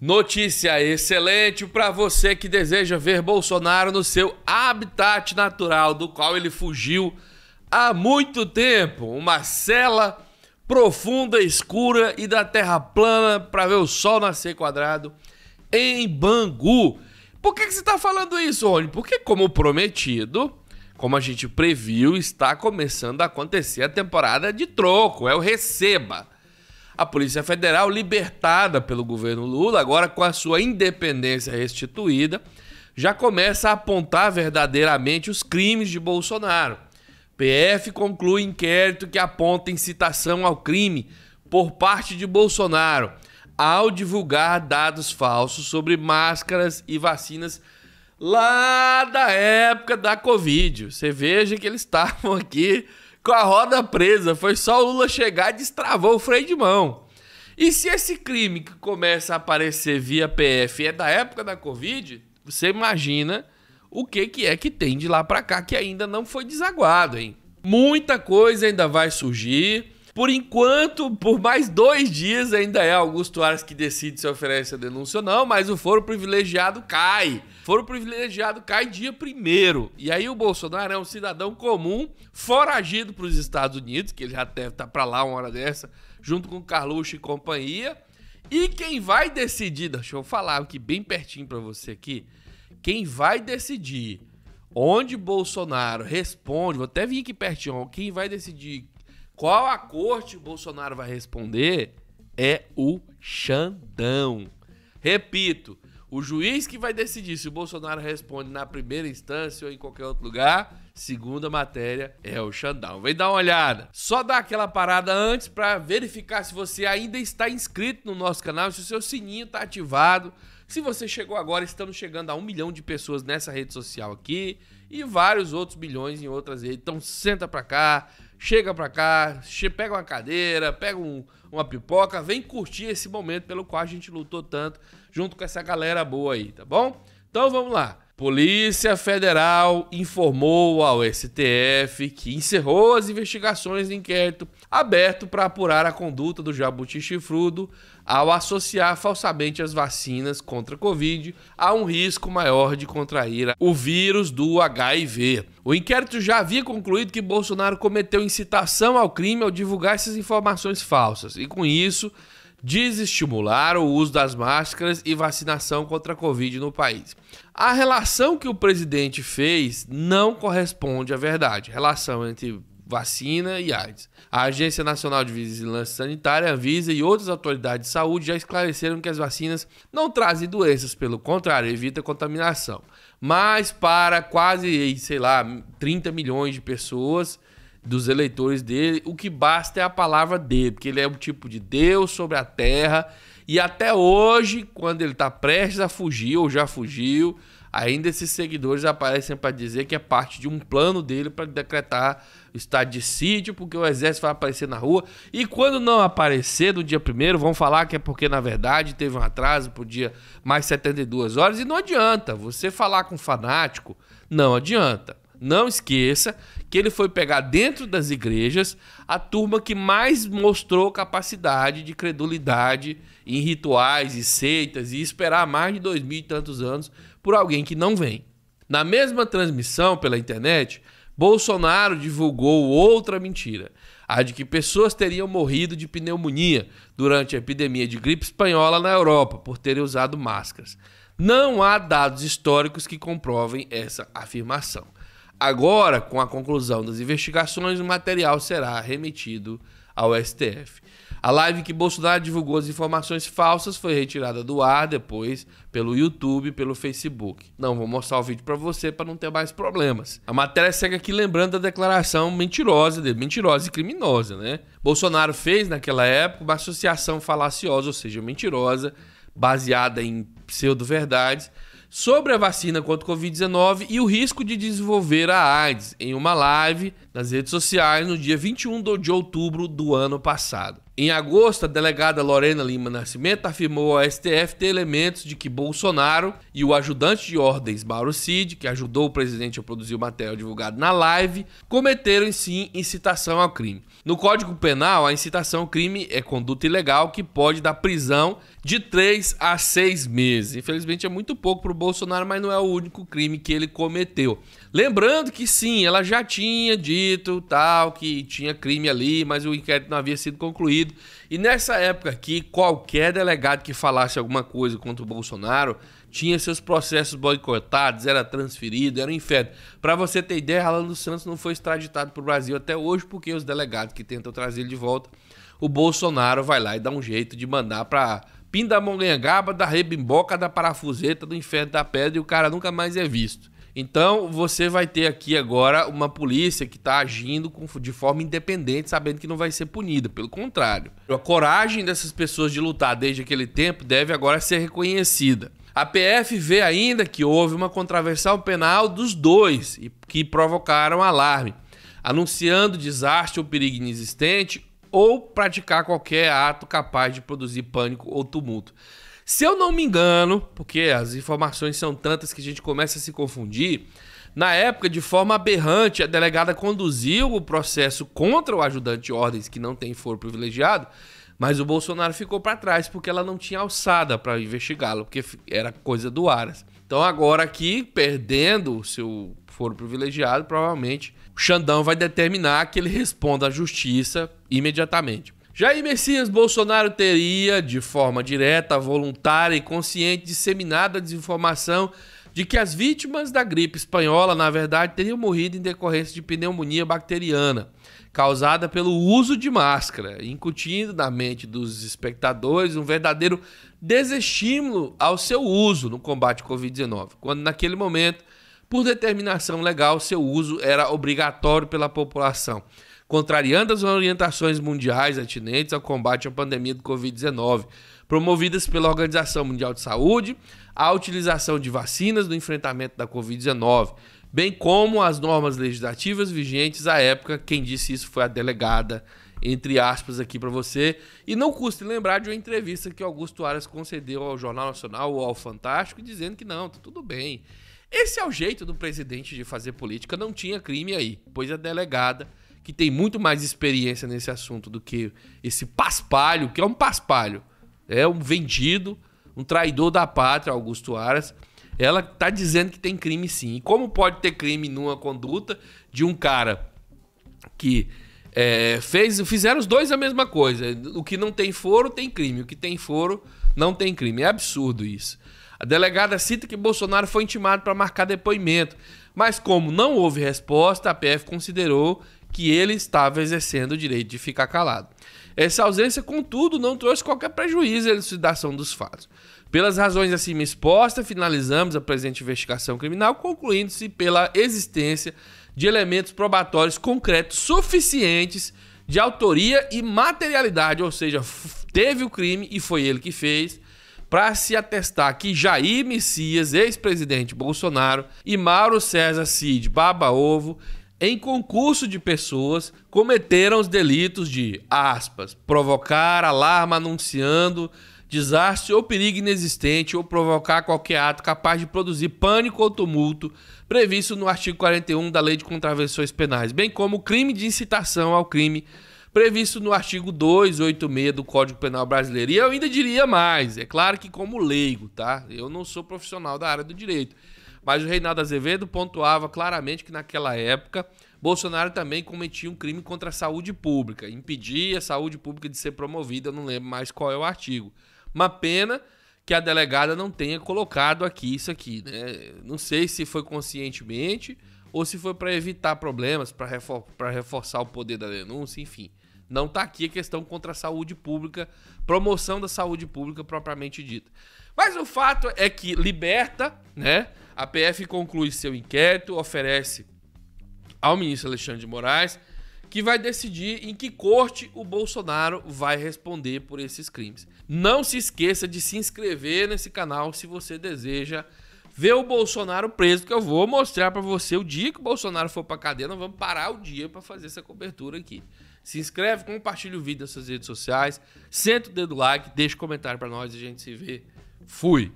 Notícia excelente para você que deseja ver Bolsonaro no seu habitat natural, do qual ele fugiu há muito tempo. Uma cela profunda, escura e da terra plana para ver o sol nascer quadrado em Bangu. Por que você está falando isso, Rony? Porque, como prometido, como a gente previu, está começando a acontecer a temporada de troco, é o Receba. A Polícia Federal, libertada pelo governo Lula, agora com a sua independência restituída, já começa a apontar verdadeiramente os crimes de Bolsonaro. PF conclui inquérito que aponta incitação ao crime por parte de Bolsonaro ao divulgar dados falsos sobre máscaras e vacinas lá da época da Covid. Você veja que eles estavam aqui com a roda presa, foi só o Lula chegar e destravou o freio de mão. E se esse crime que começa a aparecer via PF é da época da Covid, você imagina o que é que tem de lá pra cá que ainda não foi desaguado, hein? Muita coisa ainda vai surgir. Por enquanto, por mais 2 dias ainda é Augusto Aras que decide se oferece a denúncia ou não, mas o foro privilegiado cai. Foro privilegiado cai dia 1º. E aí o Bolsonaro é um cidadão comum, foragido para os Estados Unidos, que ele já deve estar para lá uma hora dessa, junto com Carluxo e companhia. E quem vai decidir, deixa eu falar aqui bem pertinho para você aqui, quem vai decidir onde Bolsonaro responde, vou até vir aqui pertinho, quem vai decidir qual a corte Bolsonaro vai responder é o Xandão. Repito, o juiz que vai decidir se o Bolsonaro responde na primeira instância ou em qualquer outro lugar, segunda matéria, é o Xandão. Vem dar uma olhada. Só dá aquela parada antes para verificar se você ainda está inscrito no nosso canal, se o seu sininho está ativado. Se você chegou agora, estamos chegando a 1 milhão de pessoas nessa rede social aqui e vários outros milhões em outras redes. Então senta pra cá, chega pra cá, pega uma cadeira, pega uma pipoca, vem curtir esse momento pelo qual a gente lutou tanto junto com essa galera boa aí, tá bom? Então vamos lá. Polícia Federal informou ao STF que encerrou as investigações de inquérito aberto para apurar a conduta do Jabuti Chifrudo ao associar falsamente as vacinas contra a Covid a um risco maior de contrair o vírus do HIV. O inquérito já havia concluído que Bolsonaro cometeu incitação ao crime ao divulgar essas informações falsas e, com isso, desestimular o uso das máscaras e vacinação contra a Covid no país. A relação que o presidente fez não corresponde à verdade. Relação entre vacina e AIDS. A Agência Nacional de Vigilância Sanitária, a Anvisa e outras autoridades de saúde já esclareceram que as vacinas não trazem doenças, pelo contrário, evita contaminação. Mas para quase, 30 milhões de pessoas, dos eleitores dele, o que basta é a palavra dele, porque ele é um tipo de Deus sobre a terra, e até hoje, quando ele está prestes a fugir, ou já fugiu, ainda esses seguidores aparecem para dizer que é parte de um plano dele para decretar o estado de sítio, porque o exército vai aparecer na rua, e quando não aparecer no dia 1º, vão falar que é porque, na verdade, teve um atraso por dia mais 72 horas, e não adianta, você falar com fanático, não adianta. Não esqueça que ele foi pegar dentro das igrejas a turma que mais mostrou capacidade de credulidade em rituais e seitas e esperar mais de 2000 e tantos anos por alguém que não vem. Na mesma transmissão pela internet, Bolsonaro divulgou outra mentira, a de que pessoas teriam morrido de pneumonia durante a epidemia de gripe espanhola na Europa por terem usado máscaras. Não há dados históricos que comprovem essa afirmação. Agora, com a conclusão das investigações, o material será remetido ao STF. A live que Bolsonaro divulgou as informações falsas foi retirada do ar depois pelo YouTube e pelo Facebook. Não vou mostrar o vídeo para você para não ter mais problemas. A matéria segue aqui lembrando da declaração mentirosa e criminosa, né? Bolsonaro fez naquela época uma associação falaciosa, ou seja, mentirosa, baseada em pseudo-verdades, sobre a vacina contra o Covid-19 e o risco de desenvolver a AIDS em uma live nas redes sociais no dia 21 de outubro do ano passado. Em agosto, a delegada Lorena Lima Nascimento afirmou ao STF ter elementos de que Bolsonaro e o ajudante de ordens Mauro Cid, que ajudou o presidente a produzir o material divulgado na live, cometeram sim incitação ao crime. No Código Penal, a incitação ao crime é conduta ilegal que pode dar prisão de 3 a 6 meses. Infelizmente é muito pouco para o Bolsonaro, mas não é o único crime que ele cometeu. Lembrando que sim, ela já tinha dito tal que tinha crime ali, mas o inquérito não havia sido concluído. E nessa época aqui, qualquer delegado que falasse alguma coisa contra o Bolsonaro tinha seus processos boicotados, era transferido, era um inferno. Para você ter ideia, Alan dos Santos não foi extraditado para o Brasil até hoje porque os delegados que tentam trazer ele de volta, o Bolsonaro vai lá e dá um jeito de mandar para Pindamonhangaba, da Rebimboca, da Parafuseta, do Inferno da Pedra, e o cara nunca mais é visto. Então você vai ter aqui agora uma polícia que está agindo de forma independente, sabendo que não vai ser punida. Pelo contrário, a coragem dessas pessoas de lutar desde aquele tempo deve agora ser reconhecida. A PF vê ainda que houve uma contravenção penal dos dois e que provocaram alarme, anunciando desastre ou perigo inexistente ou praticar qualquer ato capaz de produzir pânico ou tumulto. Se eu não me engano, porque as informações são tantas que a gente começa a se confundir, na época, de forma aberrante, a delegada conduziu o processo contra o ajudante de ordens que não tem foro privilegiado, mas o Bolsonaro ficou para trás porque ela não tinha alçada para investigá-lo, porque era coisa do Aras. Então agora aqui, perdendo o seu foro privilegiado, provavelmente o Xandão vai determinar que ele responda à justiça imediatamente. Jair Messias Bolsonaro teria, de forma direta, voluntária e consciente, disseminado a desinformação de que as vítimas da gripe espanhola, na verdade, teriam morrido em decorrência de pneumonia bacteriana, causada pelo uso de máscara, incutindo na mente dos espectadores um verdadeiro desestímulo ao seu uso no combate à Covid-19, quando naquele momento, por determinação legal, seu uso era obrigatório pela população, contrariando as orientações mundiais atinentes ao combate à pandemia do Covid-19, promovidas pela Organização Mundial de Saúde, a utilização de vacinas no enfrentamento da Covid-19, bem como as normas legislativas vigentes à época. Quem disse isso foi a delegada, entre aspas, aqui para você. E não custa lembrar de uma entrevista que Augusto Aras concedeu ao Jornal Nacional ou ao Fantástico, dizendo que não, tá tudo bem. Esse é o jeito do presidente de fazer política, não tinha crime aí, pois a delegada, que tem muito mais experiência nesse assunto do que esse paspalho, que é um paspalho, é um vendido, um traidor da pátria, Augusto Aras, ela está dizendo que tem crime sim. E como pode ter crime numa conduta de um cara que fizeram os dois a mesma coisa? O que não tem foro tem crime, o que tem foro não tem crime. É absurdo isso. A delegada cita que Bolsonaro foi intimado para marcar depoimento, mas como não houve resposta, a PF considerou que ele estava exercendo o direito de ficar calado. Essa ausência, contudo, não trouxe qualquer prejuízo à elucidação dos fatos. Pelas razões acima expostas, finalizamos a presente investigação criminal, concluindo-se pela existência de elementos probatórios concretos suficientes de autoria e materialidade, ou seja, teve o crime e foi ele que fez, para se atestar que Jair Messias, ex-presidente Bolsonaro, e Mauro César Cid Baba-Ovo, em concurso de pessoas, cometeram os delitos de, aspas, provocar alarme anunciando desastre ou perigo inexistente ou provocar qualquer ato capaz de produzir pânico ou tumulto previsto no artigo 41 da Lei de Contravenções Penais, bem como o crime de incitação ao crime previsto no artigo 286 do Código Penal Brasileiro. E eu ainda diria mais, é claro que como leigo, tá? Eu não sou profissional da área do direito, mas o Reinaldo Azevedo pontuava claramente que naquela época Bolsonaro também cometia um crime contra a saúde pública, impedia a saúde pública de ser promovida, eu não lembro mais qual é o artigo. Uma pena que a delegada não tenha colocado aqui isso aqui, né? Não sei se foi conscientemente ou se foi para evitar problemas, para reforçar o poder da denúncia, enfim. Não está aqui a questão contra a saúde pública, promoção da saúde pública propriamente dita. Mas o fato é que liberta, né? A PF conclui seu inquérito, oferece ao ministro Alexandre de Moraes, que vai decidir em que corte o Bolsonaro vai responder por esses crimes. Não se esqueça de se inscrever nesse canal se você deseja ver o Bolsonaro preso, que eu vou mostrar para você o dia que o Bolsonaro for para cadeia. Nós vamos parar o dia para fazer essa cobertura aqui. Se inscreve, compartilha o vídeo nas suas redes sociais, senta o dedo like, deixa um comentário pra nós e a gente se vê. Fui!